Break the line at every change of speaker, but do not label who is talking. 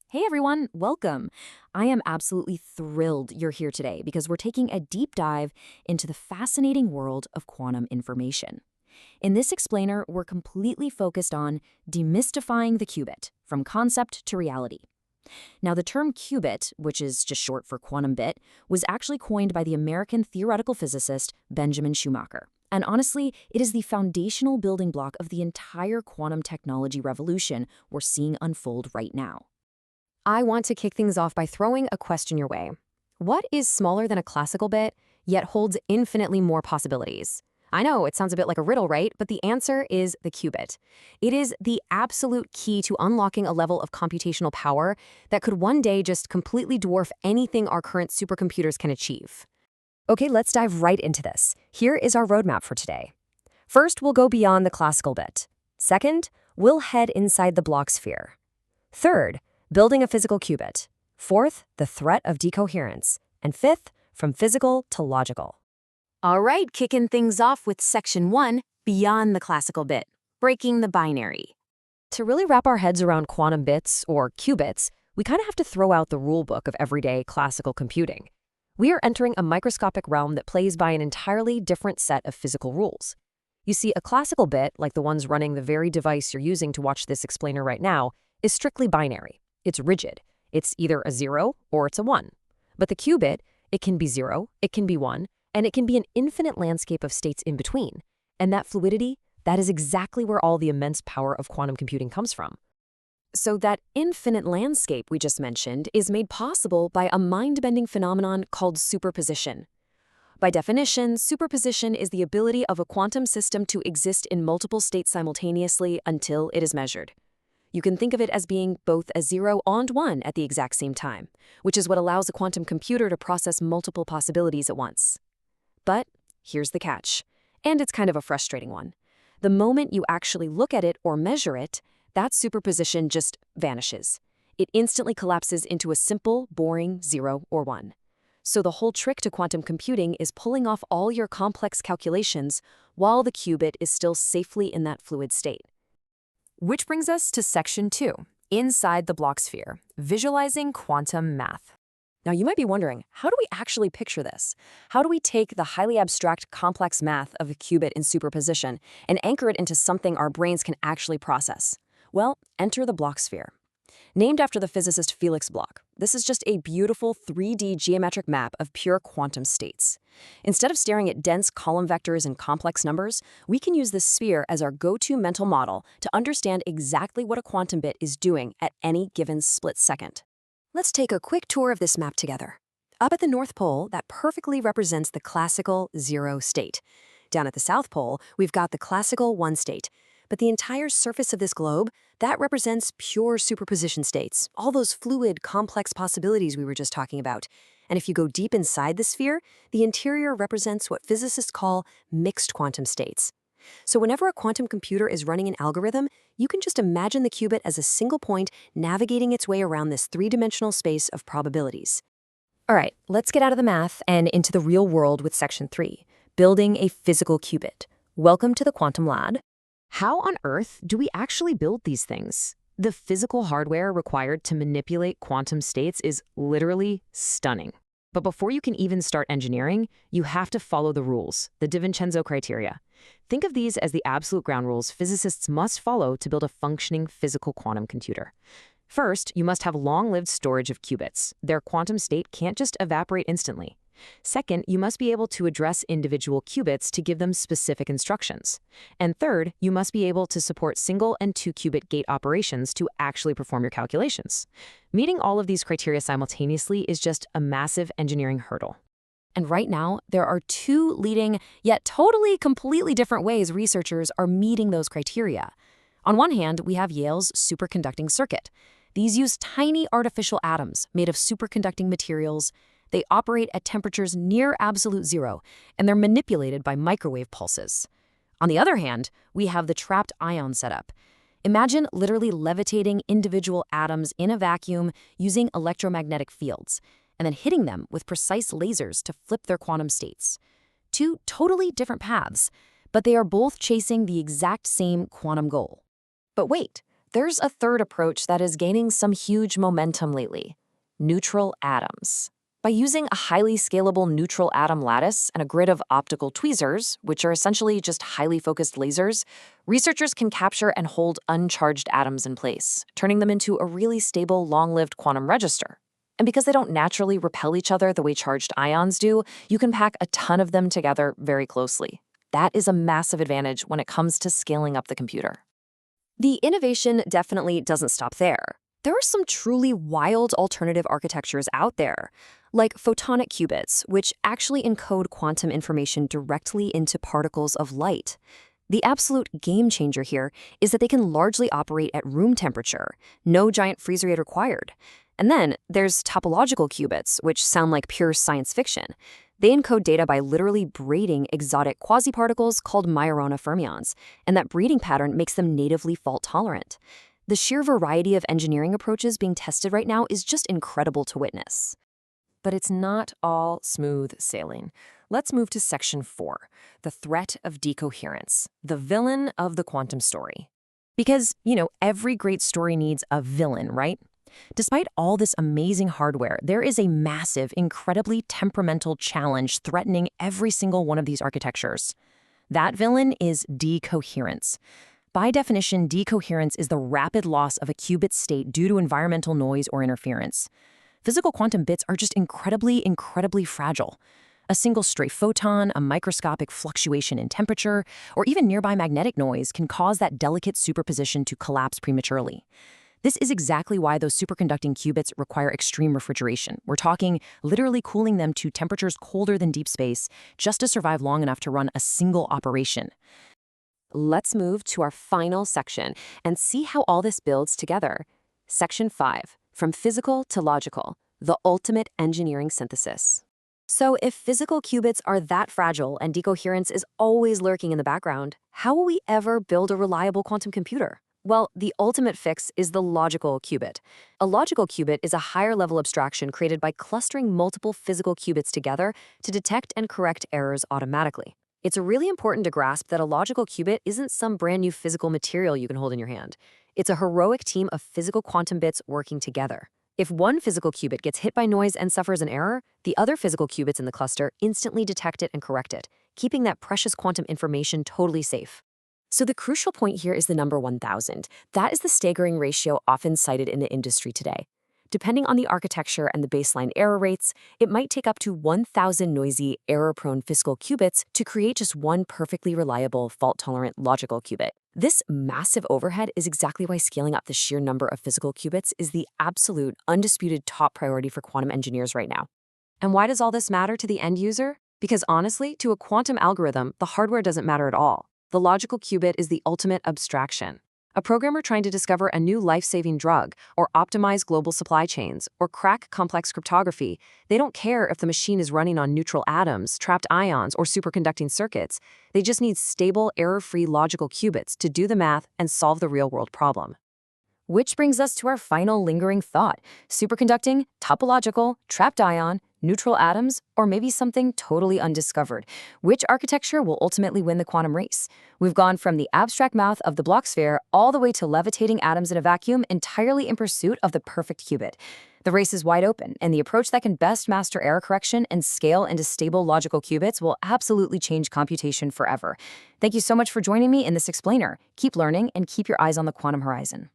Hey everyone, welcome. I am absolutely thrilled you're here today because we're taking a deep dive into the fascinating world of quantum information. In this explainer, we're completely focused on demystifying the qubit, from concept to reality. Now, the term qubit, which is just short for quantum bit, was actually coined by the American theoretical physicist Benjamin Schumacher. And honestly, it is the foundational building block of the entire quantum technology revolution we're seeing unfold right now.
I want to kick things off by throwing a question your way. What is smaller than a classical bit, yet holds infinitely more possibilities? I know it sounds a bit like a riddle, right? But the answer is the qubit. It is the absolute key to unlocking a level of computational power that could one day just completely dwarf anything our current supercomputers can achieve. Okay, let's dive right into this. Here is our roadmap for today. First, we'll go beyond the classical bit. Second, we'll head inside the Bloch sphere. Third, building a physical qubit. Fourth, the threat of decoherence. And fifth, from physical to logical. All right, kicking things off with Section 1, beyond the classical bit, breaking the binary. To really wrap our heads around quantum bits, or qubits, we kind of have to throw out the rule book of everyday classical computing. We are entering a microscopic realm that plays by an entirely different set of physical rules. You see, a classical bit, like the ones running the very device you're using to watch this explainer right now, is strictly binary. It's rigid. It's either a 0 or it's a 1. But the qubit, it can be 0, it can be 1, and it can be an infinite landscape of states in between. And that fluidity, that is exactly where all the immense power of quantum computing comes from. So that infinite landscape we just mentioned is made possible by a mind-bending phenomenon called superposition. By definition, superposition is the ability of a quantum system to exist in multiple states simultaneously until it is measured. You can think of it as being both a 0 and 1 at the exact same time, which is what allows a quantum computer to process multiple possibilities at once. But here's the catch, and it's kind of a frustrating one. The moment you actually look at it or measure it, that superposition just vanishes. It instantly collapses into a simple, boring 0 or 1. So the whole trick to quantum computing is pulling off all your complex calculations while the qubit is still safely in that fluid state. Which brings us to Section 2, inside the Bloch sphere, visualizing quantum math. Now you might be wondering, how do we actually picture this? How do we take the highly abstract, complex math of a qubit in superposition and anchor it into something our brains can actually process? Well, enter the Bloch sphere. Named after the physicist Felix Bloch, this is just a beautiful 3D geometric map of pure quantum states. Instead of staring at dense column vectors and complex numbers, we can use this sphere as our go-to mental model to understand exactly what a quantum bit is doing at any given split second. Let's take a quick tour of this map together. Up at the North Pole, that perfectly represents the classical 0 state. Down at the South Pole, we've got the classical 1 state. But the entire surface of this globe, that represents pure superposition states, all those fluid, complex possibilities we were just talking about. And if you go deep inside the sphere, the interior represents what physicists call mixed quantum states. So whenever a quantum computer is running an algorithm, you can just imagine the qubit as a single point navigating its way around this three-dimensional space of probabilities. All right, let's get out of the math and into the real world with Section 3, building a physical qubit. Welcome to the Quantum Lab. How on earth do we actually build these things? The physical hardware required to manipulate quantum states is literally stunning. But before you can even start engineering, you have to follow the rules, the DiVincenzo Criteria. Think of these as the absolute ground rules physicists must follow to build a functioning physical quantum computer. First, you must have long-lived storage of qubits. Their quantum state can't just evaporate instantly. Second, you must be able to address individual qubits to give them specific instructions. And third, you must be able to support single and 2-qubit gate operations to actually perform your calculations. Meeting all of these criteria simultaneously is just a massive engineering hurdle. And right now, there are two leading, yet totally, completely different ways researchers are meeting those criteria. On one hand, we have Yale's superconducting circuit. These use tiny artificial atoms made of superconducting materials. They operate at temperatures near absolute 0, and they're manipulated by microwave pulses. On the other hand, we have the trapped ion setup. Imagine literally levitating individual atoms in a vacuum using electromagnetic fields, and then hitting them with precise lasers to flip their quantum states. Two totally different paths, but they are both chasing the exact same quantum goal. But wait, there's a third approach that is gaining some huge momentum lately: neutral atoms. By using a highly scalable neutral atom lattice and a grid of optical tweezers, which are essentially just highly focused lasers, researchers can capture and hold uncharged atoms in place, turning them into a really stable, long-lived quantum register. And because they don't naturally repel each other the way charged ions do, you can pack a ton of them together very closely. That is a massive advantage when it comes to scaling up the computer.
The innovation definitely doesn't stop there. There are some truly wild alternative architectures out there, like photonic qubits, which actually encode quantum information directly into particles of light. The absolute game changer here is that they can largely operate at room temperature, no giant freezer rate required. And then there's topological qubits, which sound like pure science fiction. They encode data by literally braiding exotic quasiparticles called Majorana fermions, and that breeding pattern makes them natively fault-tolerant. The sheer variety of engineering approaches being tested right now is just incredible to witness.
But it's not all smooth sailing. Let's move to Section 4, the threat of decoherence, the villain of the quantum story. Because, every great story needs a villain, right? Despite all this amazing hardware, there is a massive, incredibly temperamental challenge threatening every single one of these architectures. That villain is decoherence. By definition, decoherence is the rapid loss of a qubit state due to environmental noise or interference. Physical quantum bits are just incredibly, incredibly fragile. A single stray photon, a microscopic fluctuation in temperature, or even nearby magnetic noise can cause that delicate superposition to collapse prematurely. This is exactly why those superconducting qubits require extreme refrigeration. We're talking literally cooling them to temperatures colder than deep space just to survive long enough to run a single operation. Let's move to our final section and see how all this builds together. Section 5, from physical to logical, the ultimate engineering synthesis. So if physical qubits are that fragile and decoherence is always lurking in the background, how will we ever build a reliable quantum computer? Well, the ultimate fix is the logical qubit. A logical qubit is a higher-level abstraction created by clustering multiple physical qubits together to detect and correct errors automatically. It's really important to grasp that a logical qubit isn't some brand new physical material you can hold in your hand. It's a heroic team of physical quantum bits working together. If one physical qubit gets hit by noise and suffers an error, the other physical qubits in the cluster instantly detect it and correct it, keeping that precious quantum information totally safe. So the crucial point here is the number 1,000. That is the staggering ratio often cited in the industry today. Depending on the architecture and the baseline error rates, it might take up to 1,000 noisy, error-prone physical qubits to create just one perfectly reliable, fault-tolerant logical qubit. This massive overhead is exactly why scaling up the sheer number of physical qubits is the absolute, undisputed top priority for quantum engineers right now. And why does all this matter to the end user? Because honestly, to a quantum algorithm, the hardware doesn't matter at all. The logical qubit is the ultimate abstraction. A programmer trying to discover a new life-saving drug, or optimize global supply chains, or crack complex cryptography, they don't care if the machine is running on neutral atoms, trapped ions, or superconducting circuits. They just need stable, error-free logical qubits to do the math and solve the real-world problem. Which brings us to our final lingering thought: superconducting, topological, trapped ion, neutral atoms, or maybe something totally undiscovered. Which architecture will ultimately win the quantum race? We've gone from the abstract mouth of the Bloch sphere all the way to levitating atoms in a vacuum entirely in pursuit of the perfect qubit. The race is wide open, and the approach that can best master error correction and scale into stable logical qubits will absolutely change computation forever. Thank you so much for joining me in this explainer. Keep learning and keep your eyes on the quantum horizon.